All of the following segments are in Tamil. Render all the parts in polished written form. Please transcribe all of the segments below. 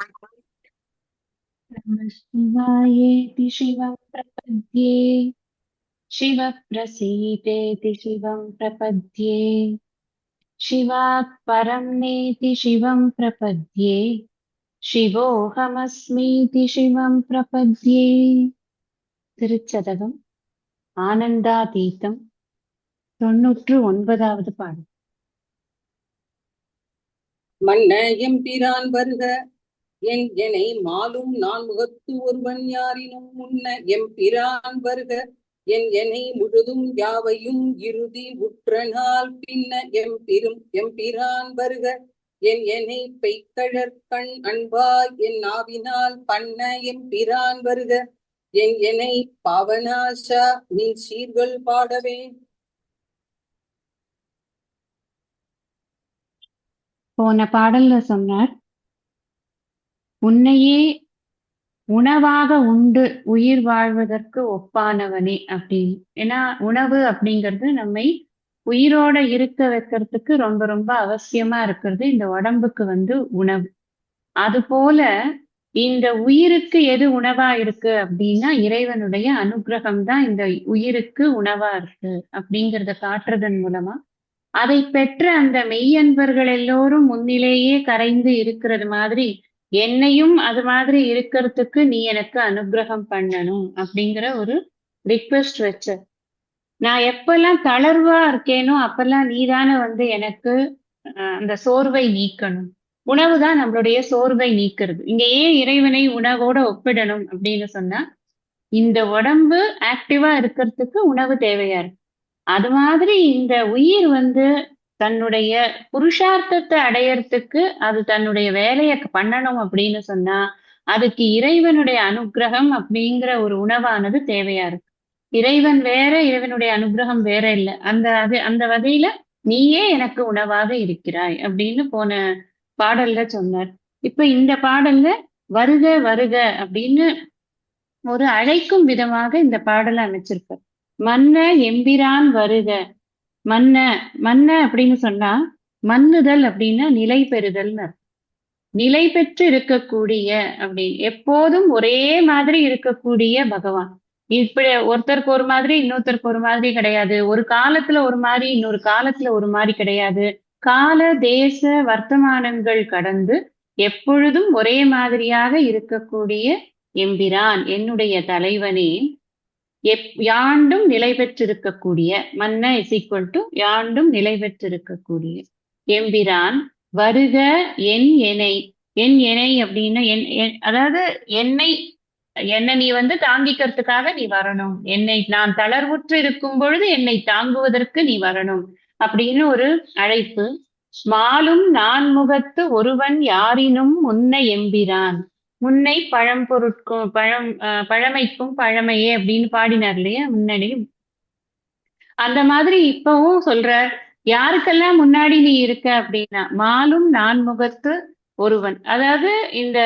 नमः शिवायेति शिवं प्रपद्ये शिवः प्रसीदेति शिवं प्रपद्ये शिवात् परं नेति शिवं प्रपद्ये शिवोऽहमस्मीति शिवं प्रपद्ये திருச்சதகம் ஆனந்தாதீதம் 99வது பாடல். மன்ன எம்பிரான் வருக எனை மாலும் நான் முகத்து ஒருவன் யாரினும் முன்ன எம்பிரான் வருக எனை முழுதும் யாவையும் இறுதி உற்ற நாள் பின்ன எம்பிரான் வருக எனை பெய்கழற் கண் அன்பாய் என் ஆவினால் பண்ண எம்பிரான் வருக எனை பாவனாசா நின் சீர்கள் பாடவே. போன பாடல்ல சொன்னார், உன்னையே உணவாக உண்டு உயிர் வாழ்வதற்கு ஒப்பானவனே அப்படின்னு. ஏன்னா உணவு அப்படிங்கிறது நம்மை உயிரோட இருக்க வைக்கிறதுக்கு ரொம்ப ரொம்ப அவசியமா இருக்கிறது இந்த உடம்புக்கு உணவு. அது போல இந்த உயிருக்கு எது உணவா இருக்கு அப்படின்னா இறைவனுடைய அனுகிரகம் தான் இந்த உயிருக்கு உணவா இருக்கு அப்படிங்கிறத காட்டுறதன் மூலமா அதை பெற்ற அந்த மெய்யன்பர்கள் எல்லோரும் முன்னிலேயே கரைந்து இருக்கிறது மாதிரி என்னையும் அது மாதிரி இருக்கிறதுக்கு நீ எனக்கு அனுகிரகம் பண்ணணும் அப்படிங்கிற ஒரு ரிக்வெஸ்ட் வச்ச. நான் எப்பெல்லாம் தளர்வா இருக்கேனோ அப்பெல்லாம் நீதானே எனக்கு அந்த சோர்வை நீக்கணும். உணவுதான் நம்மளுடைய சோர்வை நீக்கிறது. இங்க ஏன் இறைவனை உணவோட ஒப்பிடணும் அப்படின்னு சொன்னா, இந்த உடம்பு ஆக்டிவா இருக்கிறதுக்கு உணவு தேவையா இருக்கு. அது மாதிரி இந்த உயிர் தன்னுடைய புருஷார்த்தத்தை அடையறதுக்கு அது தன்னுடைய வேலையை பண்ணணும் அப்படின்னு சொன்னா அதுக்கு இறைவனுடைய அனுகிரகம் அப்படிங்கிற ஒரு உணவானது தேவையா இருக்கு. இறைவன் வேற, இறைவனுடைய அனுகிரகம் வேற இல்லை. அந்த வகையில நீயே எனக்கு உணவாக இருக்கிறாய் அப்படின்னு போன பாடல்ல சொன்னார். இப்ப இந்த பாடல்ல வருக வருக அப்படின்னு ஒரு அழைக்கும் விதமாக இந்த பாடலை அமைச்சிருப்பார். மன்ன எம்பிரான் வருக. மன்ன மன்ன அப்படின்னு சொன்னா மன்னுதல் அப்படின்னா நிலை பெறுதல்னு. நிலை பெற்று இருக்கக்கூடிய அப்படின்னு எப்போதும் ஒரே மாதிரி இருக்கக்கூடிய பகவான். இப்படி ஒருத்தருக்கு ஒரு மாதிரி இன்னொருத்தருக்கு ஒரு மாதிரி கிடையாது. ஒரு காலத்துல ஒரு மாதிரி இன்னொரு காலத்துல ஒரு மாதிரி கிடையாது. கால தேச வர்த்தமானங்கள் கடந்து எப்பொழுதும் ஒரே மாதிரியாக இருக்கக்கூடிய எம்பிரான் என்னுடைய தலைவனே, யாண்டும் நிலை பெற்றிருக்கக்கூடிய மன்ன இஸ் ஈக்குவல் டு யாண்டும் நிலை பெற்றிருக்கக்கூடிய எம்பிரான் வருக என் எனை. என் எனை அப்படின்னா அதாவது என்னை நீ தாங்கிக்கிறதுக்காக நீ வரணும். என்னை நான் தளர்வுற்று இருக்கும் பொழுது என்னை தாங்குவதற்கு நீ வரணும் அப்படின்னு ஒரு அழைப்பு. மாலும் நான்முகத்து ஒருவன் யாரினும் முன்ன எம்பிரான். முன்னை பழம்பொருட்கும் பழமைக்கும் பழமையே அப்படின்னு பாடினார் இல்லையா முன்னாடி. அந்த மாதிரி இப்பவும் சொல்ற, யாருக்கெல்லாம் முன்னாடி நீ இருக்க அப்படின்னா மாலும் நான்முகத்து ஒருவன். அதாவது இந்த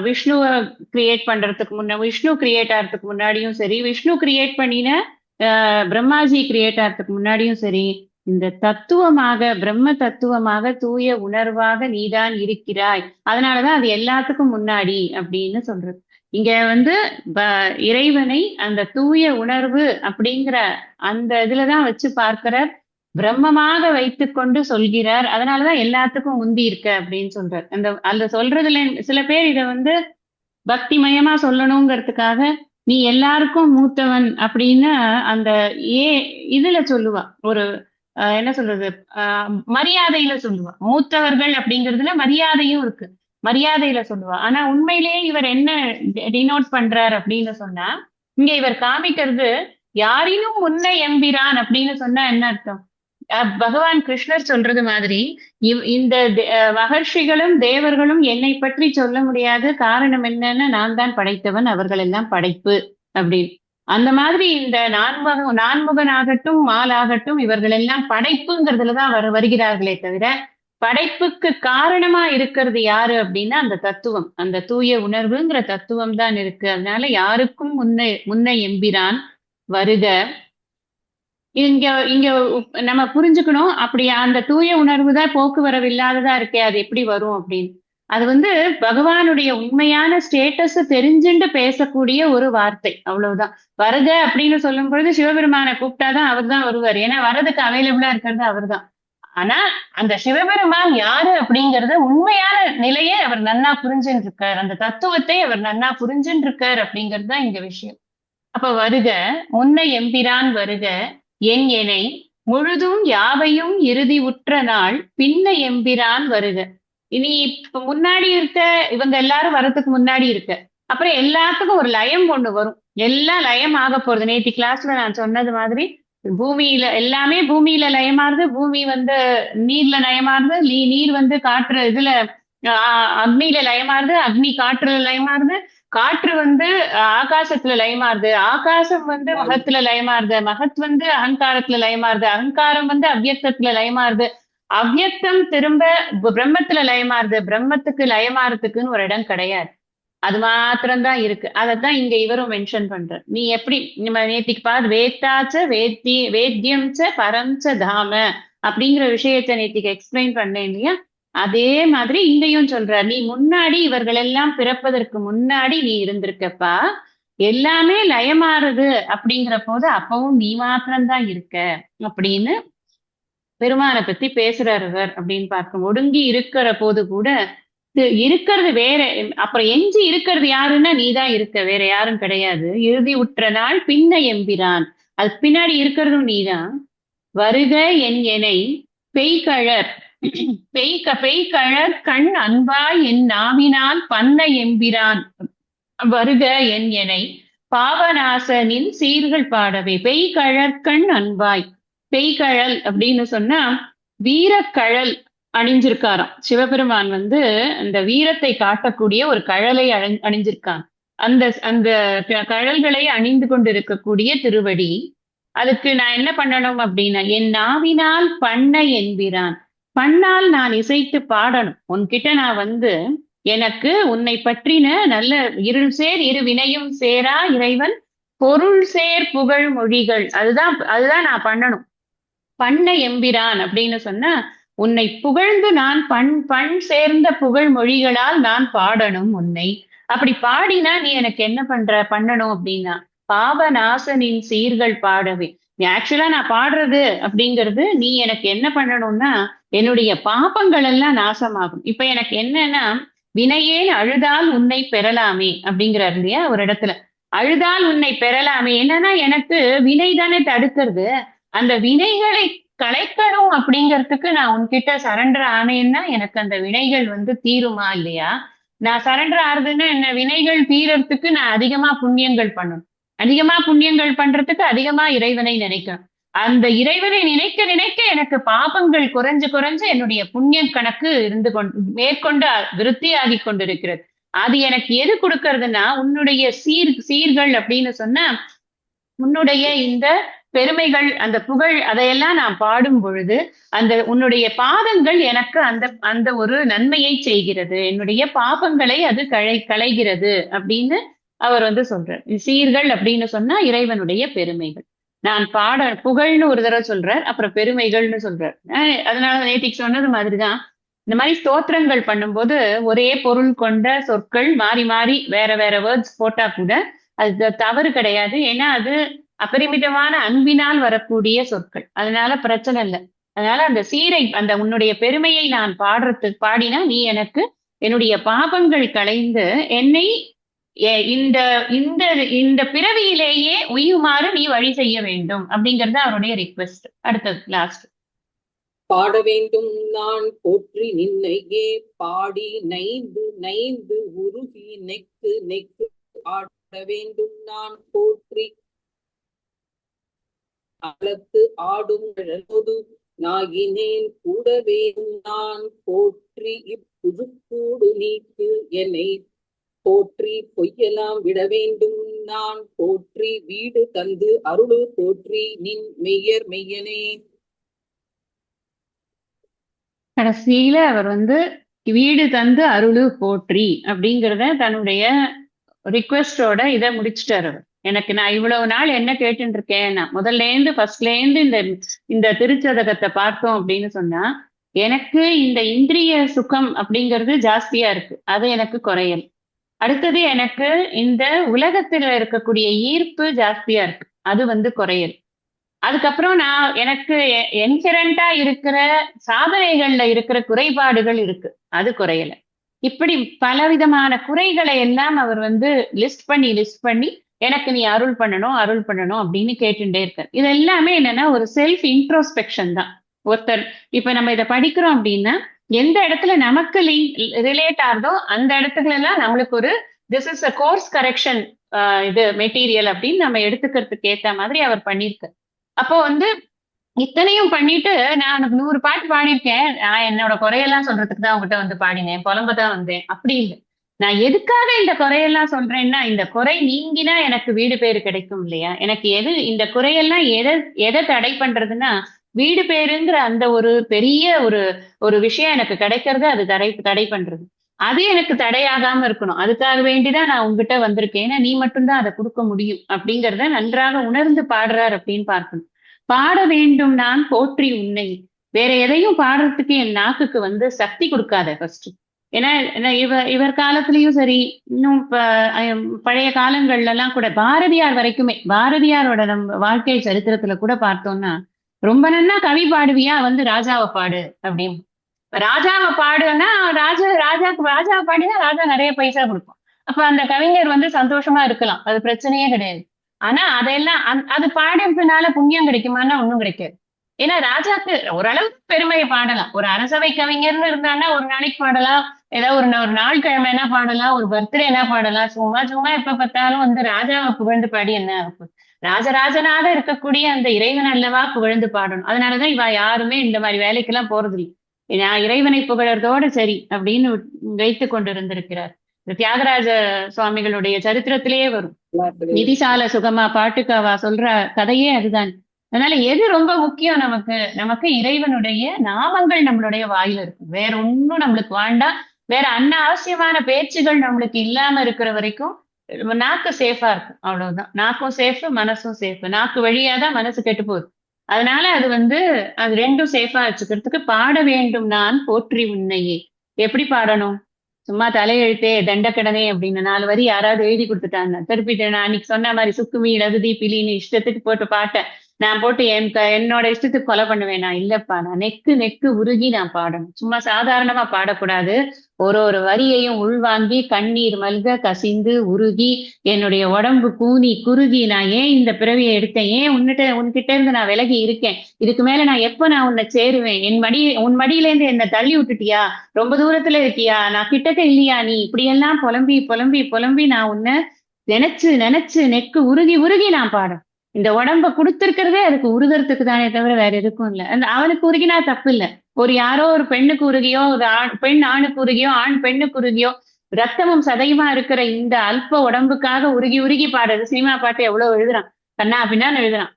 விஷ்ணுவை கிரியேட் பண்றதுக்கு விஷ்ணு கிரியேட் ஆகிறதுக்கு முன்னாடியும் சரி, விஷ்ணு கிரியேட் பண்ணின பிரம்மாஜி கிரியேட் ஆகிறதுக்கு முன்னாடியும் சரி, இந்த தத்துவமாக பிரம்ம தத்துவமாக தூய உணர்வாக நீதான் இருக்கிறாய். அதனாலதான் அது எல்லாத்துக்கும் முன்னாடி அப்படின்னு சொல்றது. இங்க இறைவனை அந்த தூய உணர்வு அப்படிங்கிற அந்த இதுலதான் வச்சு பார்க்கிறார். பிரம்மமாக வைத்துக்கொண்டு சொல்கிறார். அதனாலதான் எல்லாத்துக்கும் உந்தி இருக்க அப்படின்னு சொல்றார். அந்த சொல்றதுல சில பேர் இத பக்திமயமா சொல்லணுங்கிறதுக்காக நீ எல்லாருக்கும் மூத்தவன் அப்படின்னு அந்த இதுல சொல்லுவா. ஒரு என்ன சொல்றது, மரியாதையில சொல்லுவா. மூத்தவர்கள் அப்படிங்கிறதுல மரியாதையும் இருக்கு, மரியாதையில சொல்லுவா. ஆனா உண்மையிலேயே இவர் என்ன டினோட் பண்றார் அப்படின்னு சொன்னா, இங்க இவர் காமிக்கிறது யாரினும் முன்ன எம்பிரான் அப்படின்னு சொன்னா என்ன அர்த்தம்? பகவான் கிருஷ்ணர் சொல்றது மாதிரி இந்த மகர்ஷிகளும் தேவர்களும் என்னை பற்றி சொல்ல முடியாது. காரணம் என்னன்னா நான் தான் படைத்தவன், அவர்கள் எல்லாம் படைப்பு அப்படின்னு. அந்த மாதிரி இந்த நான்முகனாகட்டும் மாலாகட்டும் இவர்கள் எல்லாம் படைப்புங்கிறதுலதான் வருகிறார்களே தவிர படைப்புக்கு காரணமா இருக்கிறது யாரு அப்படின்னா அந்த தத்துவம், அந்த தூய உணர்வுங்கிற தத்துவம் தான் இருக்கு. அதனால யாருக்கும் முன்ன எம்பிரான் வருக. இங்க இங்க நம்ம புரிஞ்சுக்கணும். அப்படி அந்த தூய உணர்வு தான் போக்குவரவு இல்லாததா இருக்கே, அது எப்படி வரும் அப்படின்னு. அது வந்து பகவானுடைய உண்மையான ஸ்டேட்டஸ் தெரிஞ்சுண்டு பேசக்கூடிய ஒரு வார்த்தை, அவ்வளவுதான். வருக அப்படின்னு சொல்லும் பொழுது சிவபெருமானை கூப்பிட்டாதான் அவர் தான் வருவார். ஏன்னா வரதுக்கு அவைலபிளா இருக்கிறது அவர் தான். ஆனா அந்த சிவபெருமான் யாரு அப்படிங்கறத உண்மையான நிலையை அவர் நன்னா புரிஞ்சுட்டு இருக்கார். அந்த தத்துவத்தை அவர் நன்னா புரிஞ்சுட்டு இருக்கார் அப்படிங்கிறது தான் இங்க விஷயம். அப்ப வருக, முன்ன எம்பிரான் வருக, என் எனை முழுதும் யாவையும் இறுதி உற்ற நாள் பின்ன எம்பிரான் வருக. இனி இப்ப முன்னாடி இருக்க இவங்க எல்லாரும் வர்றதுக்கு முன்னாடி இருக்க, அப்புறம் எல்லாத்துக்கும் ஒரு லயம் ஒண்ணு வரும். எல்லாம் லயம் ஆக போறது. நேத்தி கிளாஸ்ல நான் சொன்னது மாதிரி பூமியில எல்லாமே பூமியில லயமாறுது, பூமி வந்து நீர்ல லயமாறுது, நீர் வந்து காற்று இதுல அக்னியில லயமாறுது, அக்னி காற்றுல லயமாறுது, காற்று வந்து ஆகாசத்துல லயமாறுது, ஆகாசம் வந்து மகத்துல லயமாறுது, மகத் வந்து அகங்காரத்துல லயமாறுது, அகங்காரம் வந்து அவ்யக்தத்துல லயமாறுது, அவ்யக்தம் திரும்ப பிரம்மத்துல லயமாறுது, பிரம்மத்துக்கு லயமாறதுக்குன்னு ஒரு இடம் கிடையாது. அது மாத்திரம்தான் இருக்கு. அதத்தான் இங்க இவரும் மென்ஷன் பண்ற. நீ எப்படி நம்ம நேத்திக்கு பாரு, வேத்தாச்ச வேத்தியம் ச பரஞ்ச தாம அப்படிங்கிற விஷயத்த நேத்திக்கு எக்ஸ்பிளைன் பண்ணேன் இல்லையா? அதே மாதிரி இங்கேயும் சொல்ற, நீ முன்னாடி இவர்கள் எல்லாம் பிறப்பதற்கு முன்னாடி நீ இருந்திருக்கப்பா, எல்லாமே லயமாறுது அப்படிங்கிற போது அப்பவும் நீ மாத்திரம்தான் இருக்க அப்படின்னு பெருமானை பத்தி பேசுறாரு அவர் அப்படின்னு பார்க்கும். ஒடுங்கி இருக்கிற போது கூட இருக்கிறது வேற, அப்புறம் எஞ்சி இருக்கிறது யாருன்னா நீதான் இருக்க, வேற யாரும் கிடையாது. இறுதி உற்ற நாள் பின்ன எம்பிரான், அது பின்னாடி இருக்கிறதும் நீதான். வருக என் எனை பெய்கழற் பெய்கழற் கண் அன்பாய் என் நாவினால் பண்ண எம்பிரான் வருக என் எனை பாவநாசனின் சீர்கள் பாடவே. பெய்கழற்கண் அன்பாய், பெய்கழல் அப்படின்னு சொன்னா வீரக்கழல் அணிஞ்சிருக்காராம் சிவபெருமான். வந்து அந்த வீரத்தை காட்டக்கூடிய ஒரு கழலை அணிஞ்சிருக்கான். அந்த அந்த கழல்களை அணிந்து கொண்டிருக்கக்கூடிய திருவடி. அதுக்கு நான் என்ன பண்ணணும் அப்படின்னா, என் நாவினால் பண்ண என்கிறான். பண்ணால் நான் இசைத்து பாடணும். உன்கிட்ட நான் வந்து எனக்கு உன்னை பற்றின நல்ல இருள் சேர் இரு வினையும் சேரா இறைவன் பொருள் சேர் புகழ் மொழிகள், அதுதான் நான் பண்ணணும். பண்ண எம்பிரான் அப்படின்னு சொன்னா, உன்னை புகழ்ந்து நான் பண் சேர்ந்த புகழ் மொழிகளால் நான் பாடணும் உன்னை. அப்படி பாடினா நீ எனக்கு என்ன பண்ணணும் அப்படின்னா, பாவநாசனின் சீர்கள் பாடவே. நீ ஆக்சுவலா நான் பாடுறது அப்படிங்கிறது நீ எனக்கு என்ன பண்ணணும்னா, என்னுடைய பாபங்கள் எல்லாம் நாசமாகும். இப்ப எனக்கு என்னன்னா, வினையேன் அழுதால் உன்னை பெறலாமே அப்படிங்கிறார் இல்லையா ஒரு இடத்துல. அழுதால் உன்னை பெறலாமே என்னன்னா, எனக்கு வினை தானே தடுக்கிறது. அந்த வினைகளை கலைக்கணும் அப்படிங்கிறதுக்கு நான் உன்கிட்ட சரண்டர் ஆனேன்னா எனக்கு அந்த வினைகள் வந்து தீருமா இல்லையா? நான் சரண்டர் ஆறுதுன்னா என்ன, வினைகள் தீரத்துக்கு நான் அதிகமா புண்ணியங்கள் பண்ணணும். அதிகமா புண்ணியங்கள் பண்றதுக்கு அதிகமா இறைவனை நினைக்கணும். அந்த இறைவனை நினைக்க நினைக்க எனக்கு பாபங்கள் குறைஞ்சு குறைஞ்சு என்னுடைய புண்ணிய கணக்கு இருந்து மேற்கொண்டு விருத்தி ஆகி கொண்டிருக்கிறது. அது எனக்கு எது கொடுக்கறதுன்னா, உன்னுடைய சீர்கள் அப்படின்னு சொன்னா, உன்னுடைய இந்த பெருமைகள் அந்த புகழ் அதையெல்லாம் நான் பாடும் பொழுது அந்த உன்னுடைய பாதங்கள் எனக்கு அந்த அந்த ஒரு நன்மையை செய்கிறது, என்னுடைய பாபங்களை அது களைகிறது அப்படின்னு அவர் வந்து சொல்றார். சீர்கள் அப்படின்னு சொன்னா இறைவனுடைய பெருமைகள். நான் புகழ்னு ஒரு தடவை சொல்றார், அப்புறம் பெருமைகள்னு சொல்றார். அதனால நேத்திக்கு சொன்னது மாதிரிதான், இந்த மாதிரி ஸ்தோத்திரங்கள் பண்ணும்போது ஒரே பொருள் கொண்ட சொற்கள் மாறி மாறி வேற வேற வேர்ட்ஸ் போட்டா கூட அது தவறு கிடையாது. ஏன்னா அது அபரிமிதமான அன்பினால் வரக்கூடிய சொற்கள், அதனால பிரச்சனை இல்லை. அதனால அந்த சீரை அந்த உன்னுடைய பெருமையை நான் பாடினா நீ எனக்கு என்னுடைய பாபங்கள் களைந்து என்னை இந்த இந்த இந்த பிறவியிலேயே உயுமாறு நீ வழி செய்ய வேண்டும் அப்படிங்கறது அவருடைய ரிக்வெஸ்ட். அடுத்தது லாஸ்ட். பாட வேண்டும் நான் போற்றி நின்னையே பாடி நைந்து நைந்து உருகி நெக்கு நெக்கு பாட வேண்டும் நான் போற்றி அலத்து ஆடும் நாகினேன் கூடவே நான் போற்றி இப்புழுக்கூடு நீக்கு என்னை போற்றி பொய்யெல்லாம் விட வேண்டும் நான் போற்றி வீடு தந்து அருளு போற்றி நின் மெய்யர் மெய்யனே. கடைசியில அவர் வந்து வீடு தந்து அருளு போற்றி அப்படிங்கிறத தன்னுடைய ரிக்வெஸ்டோட இதை முடிச்சுட்டாரு அவர். எனக்கு நான் இவ்வளவு நாள் என்ன கேட்டுட்டு இருக்கேன், நான் முதல்ல இருந்து ஃபர்ஸ்ட்ல இருந்து இந்த திருச்சதகத்தை பார்த்தோம் அப்படின்னு சொன்னா, எனக்கு இந்த இந்திரிய சுகம் அப்படிங்கிறது ஜாஸ்தியா இருக்கு, அது எனக்கு குறையல். அடுத்தது எனக்கு இந்த உலகத்துல இருக்கக்கூடிய ஈர்ப்பு ஜாஸ்தியா இருக்கு, அது குறையல். அதுக்கப்புறம் நான் எனக்கு என்ஹெரண்டா இருக்கிற சாதனைகள்ல இருக்கிற குறைபாடுகள் இருக்கு, அது குறையல. இப்படி பலவிதமான குறைகளை எல்லாம் அவர் லிஸ்ட் பண்ணி எனக்கு நீ அருள் பண்ணணும் அருள் பண்ணணும் அப்படின்னு கேட்டுட்டே இருக்கார். இது எல்லாமே என்னன்னா ஒரு செல்ஃப் இன்ட்ரோஸ்பெக்ஷன் தான். ஒருத்தர் இப்ப நம்ம இதை படிக்கிறோம் அப்படின்னா எந்த இடத்துல நமக்கு ரிலேட் ஆகுதோ அந்த இடத்துல எல்லாம் நம்மளுக்கு ஒரு this is a course correction இது மெட்டீரியல் அப்படின்னு நம்ம எடுத்துக்கிறதுக்கு ஏத்த மாதிரி அவர் பண்ணியிருக்கார். அப்போ இத்தனையும் பண்ணிட்டு நான் உனக்கு 100 பாட்டு பாடியிருக்கேன், நான் என்னோட குறையெல்லாம் சொல்றதுக்கு தான் உங்ககிட்ட பாடினேன், புலம்பதான் வந்தேன், அப்படி இல்லை. நான் எதுக்காக இந்த குறையெல்லாம் சொல்றேன்னா, இந்த குறை நீங்கினா எனக்கு வீடு பேரு கிடைக்கும் இல்லையா? எனக்கு இந்த குறையெல்லாம் எதை தடை பண்றதுன்னா, வீடு பேருங்கிற அந்த ஒரு பெரிய ஒரு ஒரு விஷயம் எனக்கு கிடைக்கிறது, அது தடை பண்றது. அது எனக்கு தடையாகாம இருக்கணும், அதுக்காக வேண்டிதான் நான் உங்ககிட்ட வந்திருக்கேன். ஏன்னா நீ மட்டும்தான் அதை கொடுக்க முடியும் அப்படிங்கறத நன்றாக உணர்ந்து பாடுறார் அப்படின்னு பார்க்கணும். பாட வேண்டும் நான் போற்றி உன்னை. வேற எதையும் பாடுறதுக்கு என் நாக்குக்கு சக்தி கொடுக்காத ஃபர்ஸ்ட். ஏன்னா இவர் காலத்திலயும் சரி, இன்னும் பழைய காலங்கள்ல எல்லாம் கூட பாரதியார் வரைக்குமே, பாரதியாரோட நம்ம வாழ்க்கை சரித்திரத்துல கூட பார்த்தோம்னா, ரொம்ப நன்னா கவி பாடுவியா, ராஜாவை பாடு அப்படின்னு. ராஜாவை பாடுன்னா ராஜாவை பாடினா ராஜா நிறைய பைசா கொடுக்கும். அப்ப அந்த கவிஞர் சந்தோஷமா இருக்கலாம், அது பிரச்சனையே கிடையாது. ஆனா அதெல்லாம் அது பாடினால புண்ணியம் கிடைக்குமான்னா ஒண்ணும் கிடைக்காது. ஏன்னா ராஜாக்கு ஓரளவுக்கு பெருமையை பாடலாம், ஒரு அரசவை கவிஞர்னு இருந்தான்னா ஒரு நாளைக்கு பாடலாம், ஏதாவது ஒரு நாள் கிழமை என்ன பாடலாம், ஒரு பர்த்டே என்ன பாடலாம். சும்மா சும்மா எப்ப பார்த்தாலும் ராஜாவை புகழ்ந்து பாடி என்ன இருக்கும்? ராஜராஜனாக இருக்கக்கூடிய அந்த இறைவன் அல்லவா புகழ்ந்து பாடணும். அதனாலதான் இவ யாருமே இந்த மாதிரி வேலைக்கெல்லாம் போறது இல்லை. நான் இறைவனை புகழறதோடு சரி அப்படின்னு வைத்து கொண்டிருந்திருக்கிறார். இந்த தியாகராஜ சுவாமிகளுடைய சரித்திரத்திலேயே வரும், நிதிசால சுகமா பாட்டுக்காவா சொல்ற கதையே அதுதான். அதனால எது ரொம்ப முக்கியம், நமக்கு இறைவனுடைய நாமங்கள் நம்மளுடைய வாயில இருக்கும், வேற ஒன்னும் நம்மளுக்கு வேண்டாம். வேற அனாவசியமான பேச்சுகள் நம்மளுக்கு இல்லாம இருக்கிற வரைக்கும் நாக்கு சேஃபா இருக்கும், அவ்வளவுதான். நாக்கும் சேஃப், மனசும் சேஃப். நாக்கு வழியாதான் மனசு கெட்டு போகுது. அதனால அது ரெண்டும் சேஃபா வச்சுக்கிறதுக்கு பாட வேண்டும் நான் போற்றி உன்னையே. எப்படி பாடணும்? சும்மா தலையெழுத்தே தண்டக்கடனே அப்படின்னு 4 வரி யாராவது எழுதி கொடுத்துட்டாங்க, திருப்பி நான் அன்னைக்கு சொன்ன மாதிரி சுக்குமி லகுதி பிலின்னு இஷ்டத்துக்கு போட்டு பாட்டேன் நான் போட்டு என்னோட இஷ்டத்துக்கு கொலை பண்ணுவேனா? இல்லப்பா, நான் நெக்கு நெக்கு உருகி நான் பாடணும். சும்மா சாதாரணமா பாடக்கூடாது. ஒரு வரியையும் உள்வாங்கி கண்ணீர் மல்க கசிந்து உருகி என்னுடைய உடம்பு கூனி குறுகி நான் ஏன் இந்த பிறவியை எடுத்தேன், ஏன் உன்கிட்ட இருந்து நான் விலகி இருக்கேன், இதுக்கு மேல நான் எப்ப நான் உன்னை சேருவேன், உன் மடியில இருந்து என்னை தள்ளி விட்டுட்டியா, ரொம்ப தூரத்துல இருக்கியா, நான் கிட்டக்க இல்லையா, நீ இப்படியெல்லாம் புலம்பி புலம்பி புலம்பி நான் உன்னை நினைச்சு நினைச்சு நெக்கு உருகி உருகி நான் பாடும். இந்த உடம்ப கொடுத்திருக்கிறதே அதுக்கு உருகிறதுக்கு தானே தவிர வேற எதுக்கும் இல்லை. அவனுக்கு உருகினா தப்பு இல்லை. யாரோ ஒரு பெண்ணுக்கு உருகியோ, ஒரு பெண் ஆணுக்கு உருகியோ, ஆண் பெண்ணுக்கு உருகியோ, ரத்தமும் சதையுமா இருக்கிற இந்த அல்ப உடம்புக்காக உருகி உருகி பாடுறது. சினிமா பாட்டு எவ்வளவு எழுதுறான், கண்ணா பின்னான்னு எழுதுறான்.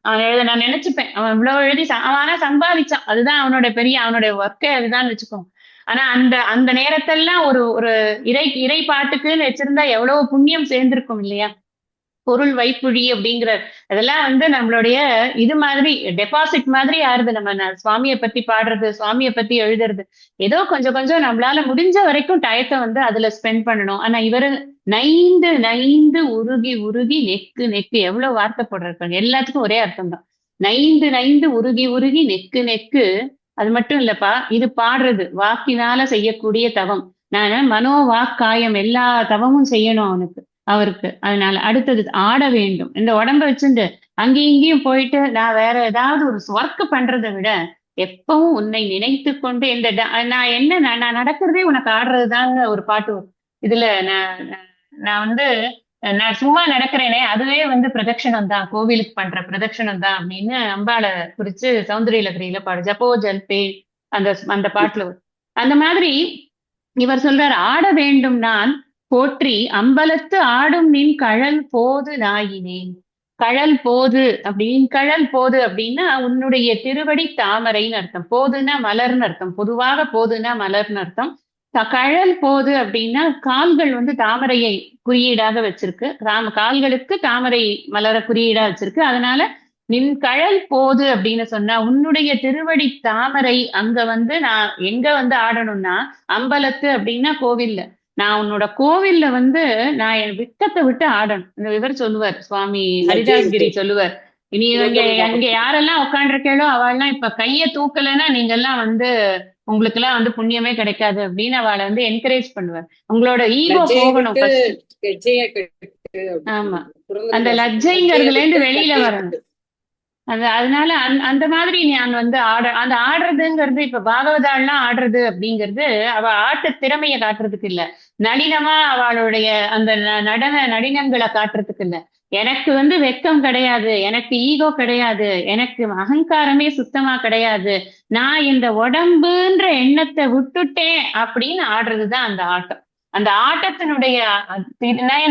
நான் நினைச்சுப்பேன், அவன் இவ்வளவு எழுதி அவனா சம்பாதிச்சான், அதுதான் அவனுடைய ஒர்க்கே அதுதான் வச்சுக்கோங்க. ஆனா அந்த நேரத்தெல்லாம் ஒரு இறை பாட்டுக்குன்னு வச்சிருந்தா எவ்வளவு புண்ணியம் சேர்ந்திருக்கும் இல்லையா? பொருள் வைப்புழி அப்படிங்கிற அதெல்லாம் நம்மளுடைய இது மாதிரி டெபாசிட் மாதிரி ஆறுது. நம்ம சுவாமியை பத்தி பாடுறது, சுவாமியை பத்தி எழுதுறது, ஏதோ கொஞ்சம் கொஞ்சம் நம்மளால முடிஞ்ச வரைக்கும் டயத்தை அதுல ஸ்பெண்ட் பண்ணணும். ஆனா இவரு நைந்து நைந்து உருகி உருகி நெக்கு நெக்கு, எவ்வளவு வார்த்தை போடுறாரு, எல்லாத்துக்கும் ஒரே அர்த்தம் தான். நைந்து நைந்து உருகி உருகி நெக்கு நெக்கு. அது மட்டும் இல்லப்பா, இது பாடுறது வாக்கினால செய்யக்கூடிய தவம். நான் மனோ வாக்காயம் எல்லா தவமும் செய்யணும் அவருக்கு. அதனால அடுத்தது ஆட வேண்டும். இந்த உடம்ப வச்சுட்டு அங்கேயும் இங்கேயும் போயிட்டு நான் வேற ஏதாவது ஒரு ஒர்க் பண்றதை விட எப்பவும் உன்னை நினைத்து கொண்டு நான் நடக்கிறதே உனக்கு ஆடுறதுதாங்க ஒரு பாட்டு. இதுல நான் நான் சும்மா நடக்கிறேனே அதுவே பிரதட்சணம் தான், கோவிலுக்கு பண்ற பிரதட்சணம் தான் அப்படின்னு அம்பாளை குறிச்சு சௌந்தரியலகரியில பாடு, ஜப்போ ஜல்பே அந்த பாட்டுல. அந்த மாதிரி இவர் சொல்றார், ஆட வேண்டும் நான் போற்றி அம்பலத்து ஆடும் நின் கழல் போது நாயினேன். கழல் போது அப்படின்னா உன்னுடைய திருவடி தாமரைன்னு அர்த்தம். போதுன்னா மலர்னு அர்த்தம். பொதுவாக போதுன்னா மலர்னு அர்த்தம். கழல் போது அப்படின்னா கால்கள் தாமரையை குறியீடாக வச்சிருக்கு, கால்களுக்கு தாமரை மலர குறியீடா வச்சிருக்கு. அதனால நின் கழல் போது அப்படின்னு சொன்னா உன்னுடைய திருவடி தாமரை அங்க வந்து நான் எங்க வந்து ஆடணும்னா அம்பலத்து அப்படின்னா கோவில்ல. நான் உன்னோட கோவில்ல வந்து நான் என் விட்டத்தை விட்டு ஆடணும். இந்த இவர் சொல்லுவார், சுவாமி லஜ்ஜை ஹரிதாஸ்கிரி விட்டு சொல்லுவார். இனி அங்க அங்க துவந்தம் யாரெல்லாம் உட்காந்துருக்கேளோ அவள்லாம் இப்ப கைய தூக்கலைன்னா நீங்க எல்லாம் வந்து உங்களுக்கு எல்லாம் வந்து புண்ணியமே கிடைக்காது அப்படின்னு அவளை வந்து என்கரேஜ் பண்ணுவார். உங்களோட ஈகோ லஜ்ஜையை போகணும் விட்டு ஃபர்ஸ்ட். கெஜ்ஜைய கட்டு ஆமா. அப்படின்னு அந்த புரந்தரதாசன் லஜ்ஜையை லஜ்ஜைங்கிறதுல விட்டு இருந்து வெளியில கட்டையை வரணும். கட்டு. அதனால அந்த மாதிரி நான் வந்து அந்த ஆடுறதுங்கிறது இப்ப பாகவதாள்லாம் ஆடுறது அப்படிங்கிறது அவ ஆட்டு திறமைய காட்டுறதுக்கு இல்ல, நளினமா அவளுடைய அந்த நடன நளினங்களை காட்டுறதுக்கு இல்ல. எனக்கு வந்து வெக்கம் கிடையாது, எனக்கு ஈகோ கிடையாது, எனக்கு அகங்காரமே சுத்தமா கிடையாது, நான் இந்த உடம்புன்ற எண்ணத்தை விட்டுட்டேன் அப்படின்னு ஆடுறதுதான் அந்த ஆட்டம். அந்த ஆட்டத்தினுடைய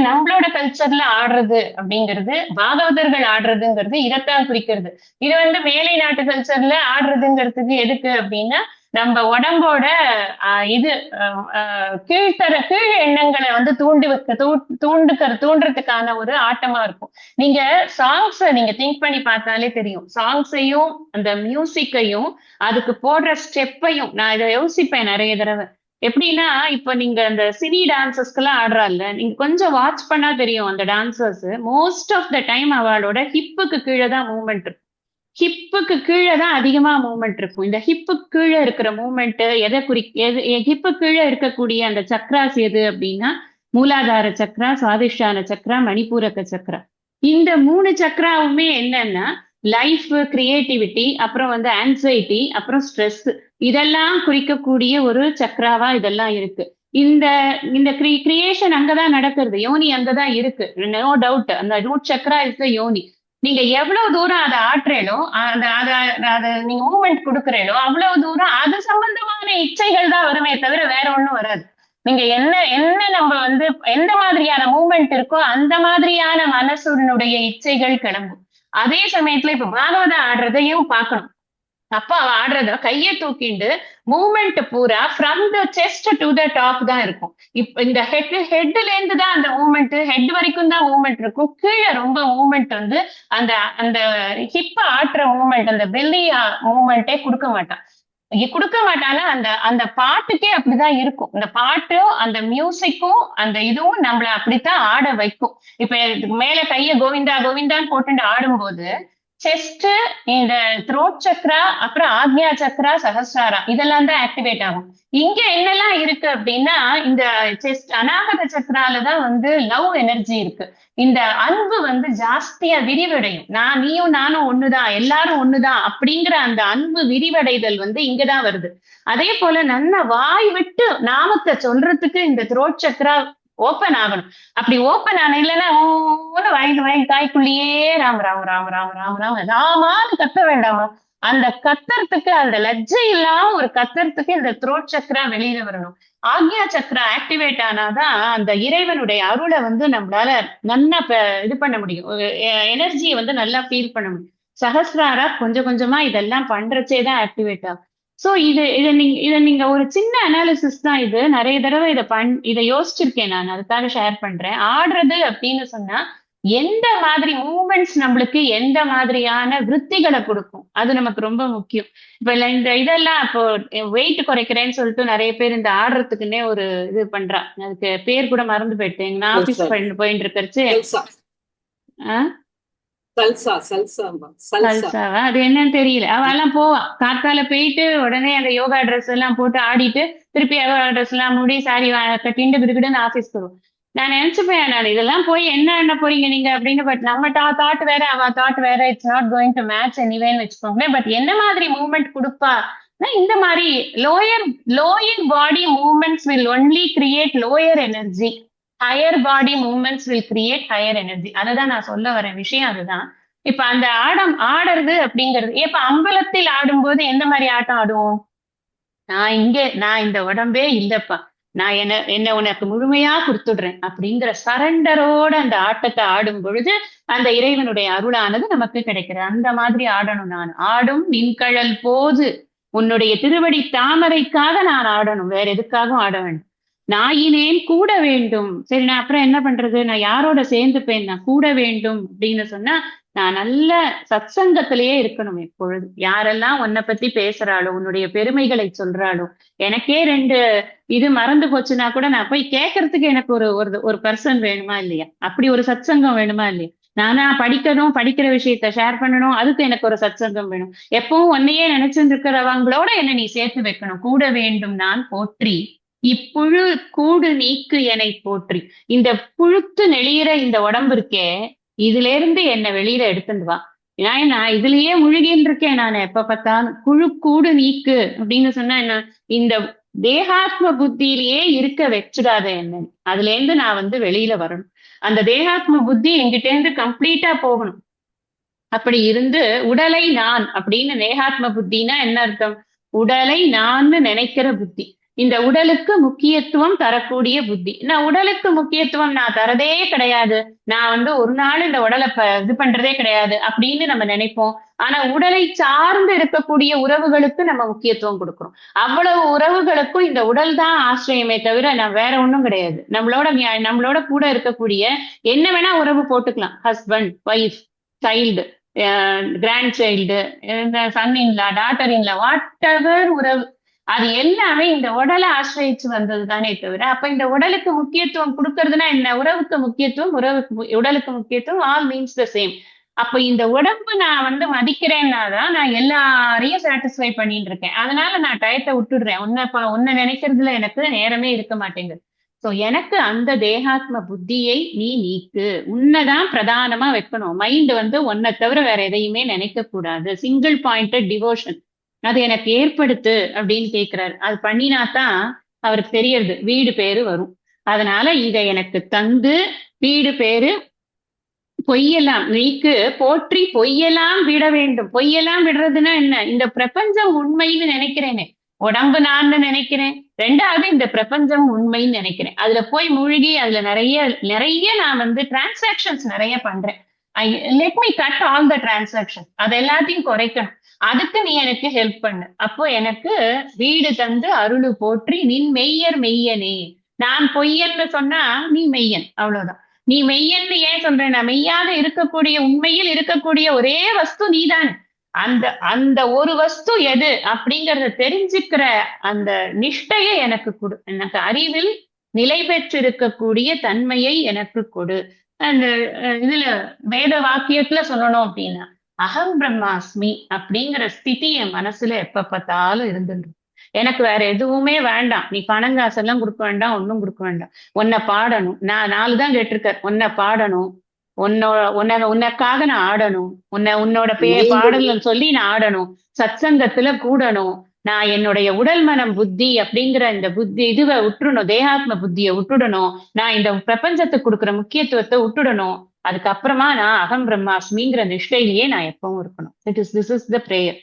நம்மளோட கல்ச்சர்ல ஆடுறது அப்படிங்கிறது, பாகவதர்கள் ஆடுறதுங்கிறது இதைத்தான் குறிக்கிறது. இது வந்து மேலை நாட்டு கல்ச்சர்ல ஆடுறதுங்கிறதுக்கு எதுக்கு அப்படின்னா நம்ம உடம்போட இது கீழ் எண்ணங்களை வந்து தூண்டுறதுக்கான ஒரு ஆட்டமா இருக்கும். நீங்க சாங்ஸ் நீங்க திங்க் பண்ணி பார்த்தாலே தெரியும், சாங்ஸையும் அந்த மியூசிக்கையும் அதுக்கு போடுற ஸ்டெப்பையும் நான் இதை யோசிப்பேன் நிறைய தடவை. எப்படின்னா இப்ப நீங்க அந்த சினி டான்சர்ஸ்க்கு எல்லாம் ஆடுறாள்ல, நீங்க கொஞ்சம் வாட்ச் பண்ணா தெரியும் அந்த dancers most of the time அவளோட ஹிப்புக்கு கீழே தான் மூவ்மெண்ட் இருக்கும். ஹிப்புக்கு கீழே தான் அதிகமா மூவ்மெண்ட் இருக்கும். இந்த ஹிப்புக்கு கீழே இருக்கிற மூவ்மெண்ட் எதை ஹிப்பு கீழே இருக்கக்கூடிய அந்த சக்ராஸ் எது அப்படின்னா மூலாதார சக்ரா, சுவாதிஷ்டான சக்ரா, மணிப்பூரக சக்ரா. இந்த 3 சக்ராவுமே என்னன்னா லைஃப், கிரியேட்டிவிட்டி, அப்புறம் வந்து ஆன்சைட்டி, அப்புறம் ஸ்ட்ரெஸ், இதெல்லாம் குறிக்கக்கூடிய ஒரு சக்ராவா இதெல்லாம் இருக்கு. இந்த இந்த கிரியேஷன் அங்கதான் நடக்கிறது, யோனி அங்கதான் இருக்கு, நோ டவுட். அந்த ரூட் சக்ரா இஸ் த யோனி. நீங்க எவ்வளவு தூரம் அதை ஆட்டுறீங்களோ அந்த அதை நீங்க மூவ்மெண்ட் கொடுக்குறீங்களோ அவ்வளவு தூரம் அது சம்பந்தமான இச்சைகள் தான் வருமே தவிர வேற ஒண்ணும் வராது. நீங்க என்ன என்ன நம்ம வந்து எந்த மாதிரியான மூவ்மெண்ட் இருக்கோ அந்த மாதிரியான மனசுடைய இச்சைகள் கிளம்பும். அதே சமயத்துல இப்ப பாகவதம் ஆடுறதையும் பார்க்கணும். அப்ப அவ ஆடுறத கையை தூக்கிண்டு மூவ்மெண்ட் பூரா from the chest to the top தான் இருக்கும். இப்ப இந்த ஹெட்ல இருந்து தான் அந்த மூவ்மெண்ட், ஹெட் வரைக்கும் தான் மூவ்மெண்ட் இருக்கும். கீழே ரொம்ப மூவ்மெண்ட் வந்து அந்த அந்த ஹிப்ப ஆட்டுற மூவ்மெண்ட், அந்த பெல்லி மூவ்மெண்ட்டே கொடுக்க மாட்டான். கொடுக்க மாட்டானா அந்த அந்த பாட்டுக்கே அப்படிதான் இருக்கும். இந்த பாட்டும் அந்த மியூசிக்கும் அந்த இதுவும் நம்மள அப்படித்தான் ஆட வைக்கும். இப்ப மேல கைய கோவிந்தா கோவிந்தான்னு போட்டு ஆடும்போது செஸ்ட், இந்த த்ரோட் சக்ரா, அப்புறம் ஆக்ஞா சக்ரா, சஹஸ்ராரா இதெல்லாம் தான் ஆக்டிவேட் ஆகும். இங்க என்னெல்லாம் இருக்கு அப்படின்னா இந்த செஸ்ட் அநாகத சக்ராலதான் வந்து லவ் எனர்ஜி இருக்கு. இந்த அன்பு வந்து ஜாஸ்தியா விரிவடையும். நீயும் நானும் ஒண்ணுதான், எல்லாரும் ஒண்ணுதான் அப்படிங்கிற அந்த அன்பு விரிவடைதல் வந்து இங்கதான் வருது. அதே போல நல்ல வாய் விட்டு நாமத்தை சொல்றதுக்கு இந்த த்ரோட் சக்ரா ஓப்பன் ஆகணும். அப்படி ஓப்பன் ஆன இல்லைன்னா தாய்க்குள்ளேயே ராம் ராம் ராம் ராம் ராம் ராம் ராமான்னு கத்த வேண்டாமா? அந்த கத்தறதுக்கு, அந்த லஜ்ஜை இல்லாம ஒரு கத்தறதுக்கு இந்த த்ரோட் சக்ரா வெளியில வரணும். ஆக்ஞா சக்ரா ஆக்டிவேட் ஆனாதான் அந்த இறைவனுடைய அருளை வந்து நம்மளால நல்லா இது பண்ண முடியும், எனர்ஜியை வந்து நல்லா ஃபீல் பண்ண முடியும். சஹஸ்ராரா கொஞ்சம் கொஞ்சமா இதெல்லாம் பண்றச்சேதான் ஆக்டிவேட் ஆகும். சோ இதை நீங்க ஒரு சின்ன அனாலிசிஸ் தான் இது. நிறைய தடவை இதை யோசிச்சிருக்கேன் நான், அதுக்காக ஷேர் பண்றேன். ஆடுறது அப்படின்னு சொன்னா எந்த மாதிரி மூமெண்ட்ஸ் நம்மளுக்கு எந்த மாதிரியான விருத்திகளை கொடுக்கும் அது நமக்கு ரொம்ப முக்கியம். இப்ப இந்த இதெல்லாம் இப்போ வெயிட் குறைக்கிறேன்னு சொல்லிட்டு நிறைய பேர் இந்த ஆடுறதுக்குன்னே ஒரு இது பண்றா, அதுக்கு பேர் கூட மறந்து போயிட்டேன். நான் ஆபீஸ் போயிட்டு இருக்கிறச்சு சல்சாவா அது என்னன்னு தெரியல. அவெல்லாம் போவா, காத்தால போயிட்டு உடனே அந்த யோகா ட்ரெஸ் எல்லாம் போட்டு ஆடிட்டு திருப்பி யோகா ட்ரெஸ் எல்லாம் முடி சாரி கட்டிட்டு கிடுக்கிடுன்னு ஆபீஸ் போவோம். நான் நினைச்சுப்பேன், நான் இதெல்லாம் போய் என்ன போறீங்க நீங்க அப்படின்னு. பட் நம்ம தாட் வேற, அவ தாட் வேற, it's not going to match எனிவேன்னு வச்சுக்கோங்களேன். பட் என்ன மாதிரி மூவ்மெண்ட் கொடுப்பா, இந்த மாதிரி lower lower body movements will only create lower energy, higher body movements will create higher energy. அதுதான் நான் சொல்ல வர விஷயம். அதுதான் இப்ப அந்த ஆடுறது அப்படிங்கிறது. இப்ப அம்பலத்தில் ஆடும்போது எந்த மாதிரி ஆட்டம் ஆடுவோம்? நான் இந்த உடம்பே இல்லப்பா, நான் என்ன உனக்கு முழுமையா கொடுத்துடுறேன் அப்படிங்கிற சரண்டரோட அந்த ஆட்டத்தை ஆடும் பொழுது அந்த இறைவனுடைய அருளானது நமக்கு கிடைக்கிறது. அந்த மாதிரி ஆடணும். நான் ஆடும் நின்கழல் போது உன்னுடைய திருவடி தாமரைக்காக நான் ஆடணும், வேற எதுக்காகவும் ஆட வேண்டும். நாயினேன் கூட வேண்டும். சரி, நான் அப்புறம் என்ன பண்றது, நான் யாரோட சேர்ந்துப்பேன், நான் கூட வேண்டும் அப்படின்னு சொன்னா நான் நல்ல சத்சங்கத்திலேயே இருக்கணும் எப்பொழுது. யாரெல்லாம் உன்னை பத்தி பேசுறாளோ, உன்னுடைய பெருமைகளை சொல்றாளோ, எனக்கே ரெண்டு இது மறந்து போச்சுன்னா கூட நான் போய் கேட்கறதுக்கு எனக்கு ஒரு ஒரு ஒரு பர்சன் வேணுமா இல்லையா? அப்படி ஒரு சத்சங்கம் வேணுமா இல்லையா? நானா படிக்கணும், படிக்கிற விஷயத்த ஷேர் பண்ணணும், அதுக்கு எனக்கு ஒரு சத்சங்கம் வேணும். எப்பவும் உன்னையே நினைச்சுட்டு இருக்கிறவங்களோட என்ன நீ சேர்த்து வைக்கணும். கூட வேண்டும் நான் போற்றி இப்புழு கூடு நீக்கு எனை போற்றி. இந்த புழுத்து நெளியிற இந்த உடம்பு இருக்கே, இதுல இருந்து என்ன வெளியில எடுத்துட்டு வா. நான் இதுலயே முழுகின்னு இருக்கேன். நான் எப்ப பார்த்தாலும் புழு கூடு நீக்கு அப்படின்னு சொன்னா என்ன, இந்த தேகாத்ம புத்தியிலேயே இருக்க வச்சுடாத என்ன. அதுல இருந்து நான் வெளியில வரணும். அந்த தேகாத்ம புத்தி என்கிட்ட இருந்து கம்ப்ளீட்டா போகணும். அப்படி இருந்து உடலை நான் அப்படின்னு, நேகாத்ம புத்தினா என்ன அர்த்தம்? உடலை நான் நினைக்கிற புத்தி. இந்த உடலுக்கு முக்கியத்துவம் தரக்கூடிய புத்தி. நான் உடலுக்கு முக்கியத்துவம் நான் தரதே கிடையாது, நான் ஒரு நாள் இந்த உடலை இது பண்றதே கிடையாது அப்படின்னு நம்ம நினைப்போம். ஆனா உடலை சார்ந்து இருக்கக்கூடிய உறவுகளுக்கு நம்ம முக்கியத்துவம் கொடுக்கிறோம். அவ்வளவு உறவுகளுக்கும் இந்த உடல் தான் ஆசிரியமே தவிர நான் வேற ஒண்ணும் கிடையாது. நம்மளோட கூட இருக்கக்கூடிய என்ன வேணா உறவு போட்டுக்கலாம். Husband, wife, child, grandchild, son in law, daughter in law, whatever உறவு, அது எல்லாமே இந்த உடலை ஆசிரியச்சு வந்தது தானே தவிர, அப்ப இந்த உடலுக்கு முக்கியத்துவம் கொடுக்கறதுனா என்ன? உறவுக்கு முக்கியத்துவம், உடலுக்கு முக்கியத்துவம், ஆல் மீன்ஸ் த சேம். அப்ப இந்த உடம்பு நான் மதிக்கிறேன்னா தான் நான் எல்லாரையும் சாட்டிஸ்ஃபை பண்ணிட்டு இருக்கேன். அதனால நான் டயத்தை விட்டுடுறேன். உன்னை நினைக்கிறதுல எனக்கு நேரமே இருக்க மாட்டேங்குது. சோ எனக்கு அந்த தேகாத்ம புத்தியை நீ நீக்கு. உன்னைதான் பிரதானமா வைக்கணும். மைண்ட் உன்னை தவிர வேற எதையுமே நினைக்க கூடாது. சிங்கிள் பாயிண்டட் டிவோஷன் அது எனக்கு ஏற்படுத்து அப்படின்னு கேட்கிறாரு. அது பண்ணினாதான் அவருக்கு தெரியறது வீடு பேரு வரும். அதனால இதை எனக்கு தந்து வீடு பேரு பொய்யெல்லாம் நீக்கு போற்றி பொய்யெல்லாம் விட வேண்டும். பொய்யெல்லாம் விடுறதுன்னா என்ன? இந்த பிரபஞ்சம் உண்மைன்னு நினைக்கிறேனே, உடம்பு நான் நினைக்கிறேன். ரெண்டாவது இந்த பிரபஞ்சம் உண்மைன்னு நினைக்கிறேன். அதுல போய் மூழ்கி அதுல நிறைய நிறைய நான் டிரான்சாக்சன்ஸ் நிறைய பண்றேன். Let me cut all the transaction. அது எல்லாத்தையும் குறைக்கணும். அதுக்கு நீ எனக்கு ஹெல்ப் பண்ணு. அப்போ எனக்கு வீடு தந்து அருளு போற்றி நின் மெய்யர் மெய்யனே. நான் பொய்யன்னு சொன்னா நீ மெய்யன், அவ்வளவுதான். நீ மெய்யன்னு ஏன் சொல்றேன்? நான் மெய்யாக இருக்கக்கூடிய உண்மையில் இருக்கக்கூடிய ஒரே வஸ்து நீதான். அந்த அந்த ஒரு வஸ்து எது அப்படிங்கறத தெரிஞ்சுக்கிற அந்த நிஷ்டையை எனக்கு கொடு. எனக்கு அறிவில் நிலை பெற்றிருக்கக்கூடிய தன்மையை எனக்கு கொடு. அந்த இதுல வேத வாக்கியத்துல சொல்லணும் அப்படின்னா, அகம் பிரம்மாஸ்மி அப்படிங்கிற ஸ்திதி என் மனசுல எப்ப பார்த்தாலும் இருந்துட்டு. எனக்கு வேற எதுவுமே வேண்டாம். நீ பணம் காசெல்லாம் கொடுக்க வேண்டாம், ஒன்னும் கொடுக்க வேண்டாம். உன்னை பாடணும். நான் 4 தான் கேட்டிருக்கேன். உன்னை பாடணும், உனக்காக நான் ஆடணும், உன்னோட பாடல்கள் சொல்லி நான் ஆடணும், சத்சங்கத்துல கூடணும். நான் என்னுடைய உடல் மனம் புத்தி அப்படிங்கிற இந்த புத்தி இதுவை விட்டுடணும், தேகாத்ம புத்தியை விட்டுடணும். நான் இந்த பிரபஞ்சத்துக்கு கொடுக்குற முக்கியத்துவத்தை விட்டுடணும். அதுக்கப்புறமா நான் அகம் பிரம்மாஸ்மிங்கிற நிஷ்டையிலேயே நான் எப்பவும் இருக்கணும். This is the prayer.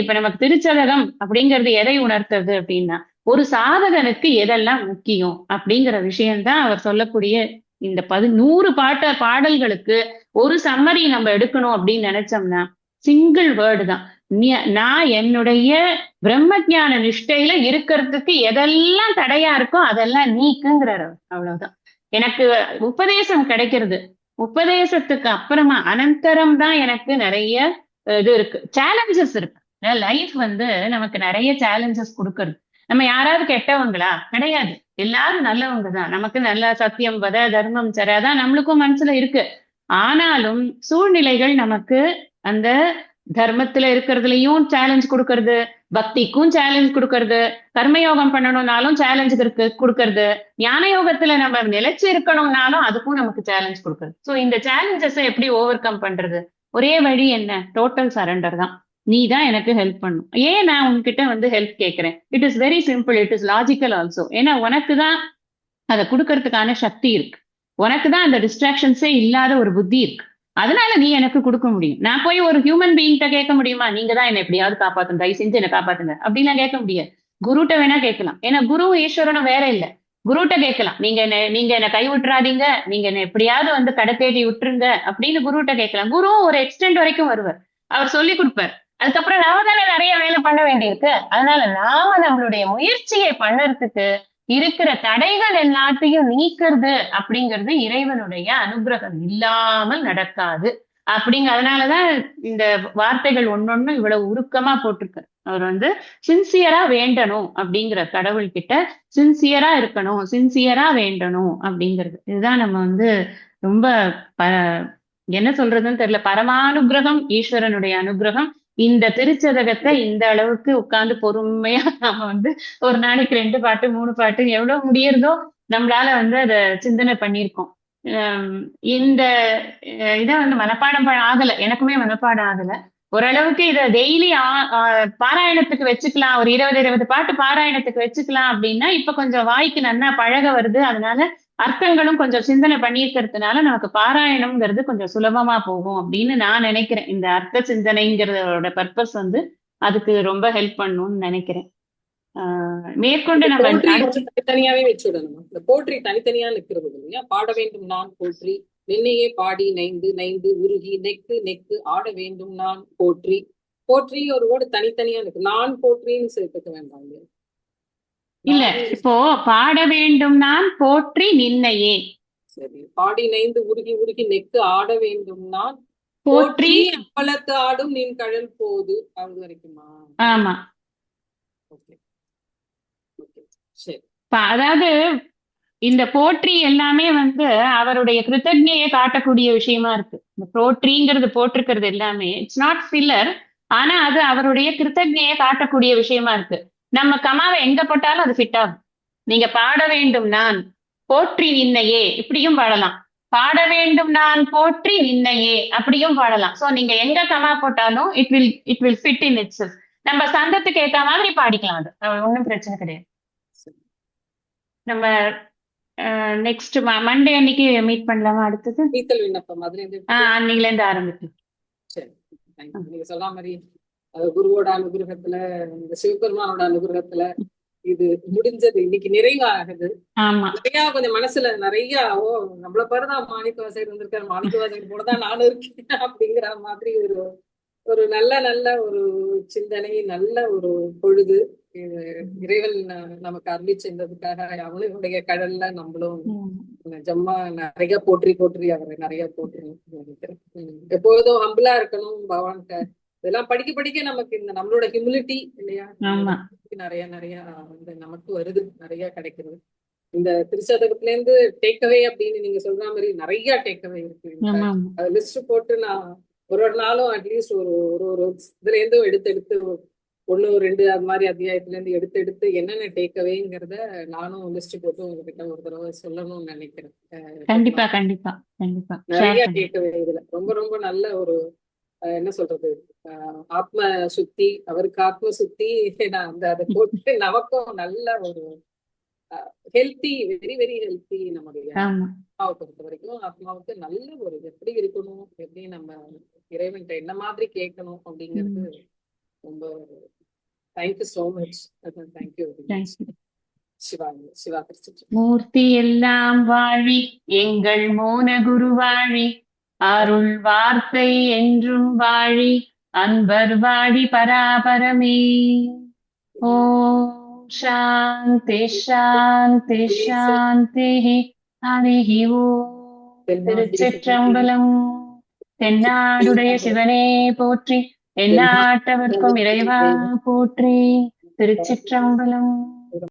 இப்ப நமக்கு திருச்சதகம் அப்படிங்கிறது எதை உணர்த்துறது அப்படின்னா, ஒரு சாதகனுக்கு எதெல்லாம் முக்கியம் அப்படிங்கிற விஷயம்தான் அவர் சொல்லக்கூடிய இந்த 100 பாடல்களுக்கு ஒரு சம்மரி நம்ம எடுக்கணும் அப்படின்னு நினைச்சோம்னா சிங்கிள் வேர்டு தான். நான் என்னுடைய பிரம்ம ஞான நிஷ்டையில இருக்கிறதுக்கு எதெல்லாம் தடையா இருக்கோ அதெல்லாம் நீக்குங்கிறார். அவ்வளவுதான். எனக்கு உபதேசம் கிடைக்கிறது. உபதேசத்துக்கு அப்புறமா அனந்தரம் தான் எனக்கு நிறைய இது இருக்கு, சேலஞ்சஸ் இருக்கு. லைஃப் நமக்கு நிறைய சேலஞ்சஸ் கொடுக்கறது. நம்ம யாராவது கெட்டவங்களா? கிடையாது. எல்லாரும் நல்லவங்க தான். நமக்கு நல்ல சத்தியம் வத தர்மம் சரியாதான் நம்மளுக்கும் மனசுல இருக்கு. ஆனாலும் சூழ்நிலைகள் நமக்கு அந்த தர்மத்துல இருக்கிறதுலயும் சேலஞ்ச் கொடுக்கறது, பக்திக்கும் சேலஞ்ச் கொடுக்கறது, கர்மயோகம் பண்ணணும்னாலும் சேலஞ்ச் கொடுக்கறது, ஞான யோகத்துல நம்ம நிலைச்சு இருக்கணும்னாலும் அதுக்கும் நமக்கு சேலஞ்ச் கொடுக்கறது. சோ இந்த சேலஞ்சஸை எப்படி ஓவர் கம் பண்றது? ஒரே வழி என்ன? டோட்டல் சரண்டர் தான். நீ தான் எனக்கு ஹெல்ப் பண்ணும். ஏன் நான் உன்கிட்ட ஹெல்ப் கேட்கிறேன்? It is very simple, it is logical also. ஏன்னா உனக்கு தான் அதை கொடுக்கறதுக்கான சக்தி இருக்கு. உனக்கு தான் அந்த டிஸ்ட்ராக்ஷன்ஸே இல்லாத ஒரு புத்தி இருக்கு. அதனால நீ எனக்கு கொடுக்க முடியும். நான் போய் ஒரு ஹியூமன் பீயிங்கிட்ட கேட்க முடியுமா? நீங்க தான் என்ன எப்படியாவது காப்பாத்துங்க, தயவு செஞ்சு என்ன காப்பாத்துங்க அப்படின்லாம் கேட்க முடியாது. குருட்ட வேணா கேட்கலாம். ஏன்னா குரு ஈஸ்வரனும் வேற இல்லை. குருட்ட கேட்கலாம். நீங்க என்ன கை விட்டுறாதீங்க, நீங்க என்ன எப்படியாவது கடை தேடி விட்டுருங்க அப்படின்னு குருட்ட கேட்கலாம். குருவும் ஒரு எக்ஸ்டென்ட் வரைக்கும் வருவார், அவர் சொல்லி கொடுப்பார். அதுக்கப்புறம் நாம தானே நிறைய வேலை பண்ண வேண்டியிருக்கு. அதனால நாம நம்மளுடைய முயற்சியை பண்ணறதுக்கு இருக்கிற தடைகள் எல்லாத்தையும் நீக்கிறது அப்படிங்கிறது இறைவனுடைய அனுகிரகம் இல்லாமல் நடக்காது. அதனாலதான் இந்த வார்த்தைகள் ஒன்னொன்னு இவ்வளவு உருக்கமா போட்டிருக்கு. அவர் வந்து சின்சியரா வேண்டணும் அப்படிங்கிற கடவுள்கிட்ட சின்சியரா இருக்கணும், சின்சியரா வேண்டணும் அப்படிங்கிறது. இதுதான் நம்ம வந்து ரொம்ப ப என்ன சொல்றதுன்னு தெரியல. பரமானுகிரகம், ஈஸ்வரனுடைய அனுகிரகம். இந்த திருச்சதகத்தை இந்த அளவுக்கு உட்கார்ந்து பொறுமையா நாம வந்து ஒரு நாளைக்கு 2 பாட்டு 3 பாட்டு எவ்வளவு முடியறதோ நம்மளால வந்து அத சிந்தனை பண்ணியிருக்கோம். அஹ் இந்த இதை வந்து மனப்பாடம் ஆகல, எனக்குமே மனப்பாடம் ஆகல. ஓரளவுக்கு இதை டெய்லி பாராயணத்துக்கு வச்சுக்கலாம், ஒரு 20 பாட்டு பாராயணத்துக்கு வச்சுக்கலாம் அப்படின்னா இப்ப கொஞ்சம் வாய்க்கு நல்லா பழக வருது. அதனால அர்த்தங்களும் கொஞ்சம் சிந்தனை பண்ணியிருக்கிறதுனால நமக்கு பாராயணம்ங்கிறது கொஞ்சம் சுலபமா போகும் அப்படின்னு நான் நினைக்கிறேன். இந்த அர்த்த சிந்தனைங்கிறதோட பர்பஸ் வந்து அதுக்கு ரொம்ப ஹெல்ப் பண்ணும்னு நினைக்கிறேன். மேற்கொண்டு இந்த நம்ம போற்றி அடுத்து வந்து தனித்தனியாவே வச்சு விடணும். இந்த போற்றி தனித்தனியா நிக்கிறது இல்லையா? பாட வேண்டும் நான் போற்றி நின்னையே பாடி நைந்து நைந்து உருகி நெக்கு நெக்கு ஆட வேண்டும் நான் போற்றி. போற்றி ஒரு வேர்டு தனித்தனியா இருக்கு. நான் போற்றின்னு சேர்த்துக்க வேண்டாம் இல்லையா? இல்ல, நான் இப்போ பாட வேண்டும் நான் போற்றி நின்னையே. சரி, பாடி நைந்து உருகி உருகி நெக்கு ஆட வேண்டும் நான் போற்றி. போற்றி அப்பளத்து ஆடும் நின் கழல் போது. அது வரைக்குமா? ஆமா. ஓகே ஓகே சரி. அதாவது இந்த போற்றி எல்லாமே வந்து அவருடைய கிருத்தஜையை காட்டக்கூடிய விஷயமா இருக்கு. இந்த போற்றிங்கிறது போட்டிருக்கிறது எல்லாமே இட்ஸ் நாட் ஃபில்லர். ஆனா அது அவருடைய கிருத்தஜையை காட்டக்கூடிய விஷயமா இருக்கு. நம்ம கமாவை எங்க போட்டாலும் அது ஃபிட் ஆகும். நீங்க பாட வேண்டும் நான் போற்றி நின்னையே இப்படியும் பாடலாம், பாட வேண்டும் நான் போற்றி நின்னையே அப்படியும் பாடலாம். சோ நீங்க எங்க கமா போட்டாலும் it will fit in it's. நம்ம சந்தத்துக்கு ஏத்த மாதிரி பாடிக்கலாம். அது ஒன்றும் பிரச்சனை கிடையாது. நம்ம நெக்ஸ்ட் மண்டே அன்னைக்கு மீட் பண்ணலாமா? அடுத்தது நீத்தல் விண்ணப்பம் அதுல இருந்து அன்னைக்குல இருந்து ஆரம்பிக்கும். சரி, நீங்க சொல்ற மாதிரி குருவோட அனுகிரகத்துல, இந்த சிவபெருமானோட அனுகிரகத்துல இது முடிஞ்சது, இன்னைக்கு நிறைவாகுது. ஆமா, நிறைய கொஞ்சம் மனசுல நிறைய நம்மள பாருதான் மாணிக்கவாசகர் வந்திருக்காரு, மாணிக்கவாசகர் போலதான் நானும் இருக்கேன் அப்படிங்கிற மாதிரி ஒரு ஒரு நல்ல நல்ல ஒரு சிந்தனை, நல்ல ஒரு பொழுது. இறைவன் நமக்கு அருளி சென்றதுக்காக அவனுடைய கடல்ல நம்மளும் நிஜமா நிறைய போற்றி போற்றி அவரை நிறைய போற்றணும் நினைக்கிறேன். எப்போதும் ஹம்பிளா இருக்கணும் பகவான்கிட்ட. இதெல்லாம் படிக்க படிக்க நமக்கு இந்த நம்மளோட ஹியூமிலிட்டி இல்லையா நிறைய நிறைய வந்து நமக்கு வருது, நிறைய கிடைக்கிறது. இந்த திருச்சதகத்துல இருந்து டேக்அவே அப்படின்னு நீங்க சொல்ற மாதிரி நிறைய டேக்அவே இருக்கு. அது லிஸ்ட் போட்டு நான் ஒரு ஒரு நாளும் அட்லீஸ்ட் ஒரு ஒரு இதுல இருந்தும் எடுத்து எடுத்து 1 2 அது மாதிரி அத்தியாயத்துல இருந்து எடுத்து எடுத்து என்னென்ன டேக்அவேங்கிறத நானும் லிஸ்ட் போட்டு உங்ககிட்ட ஒரு தடவை சொல்லணும்னு நினைக்கிறேன். கண்டிப்பா கண்டிப்பா கண்டிப்பா. நிறைய டேக்அவே இதுல ரொம்ப ரொம்ப நல்ல ஒரு என்ன சொல்றது, ஆத்ம சுத்தி, அவருக்கு ஆத்ம சுத்தி நான் அந்த அதை போட்டு நமக்கும் நல்ல ஒரு ஹெல்த்தி, வெரி வெரி ஹெல்த்தி. நம்முடைய ஆத்மாவை பொறுத்த வரைக்கும் ஆத்மாவுக்கு நல்ல ஒரு எப்படி இருக்கணும், எப்படி நம்ம இறைவன்கிட்ட என்ன மாதிரி கேட்கணும் அப்படிங்கிறது ரொம்ப. Thank you so much. Thank you. Siva Siva Trichy. மூர்த்தி எல்லாம் வாழி எங்கள் மோன குரு வாழி, அருள் வார்த்தை என்றும் வாழி, அன்பர் வாழி பராபரமே. ஓம் சாந்தி சாந்தி சாந்தி. ஹரி ஓம். திருச்சிற்றம்பலம். தென்னாடுடைய சிவனே போற்றி, எந்நாட்டவர்க்கும் இறைவா போற்றி. திருச்சிற்றம்பலம்.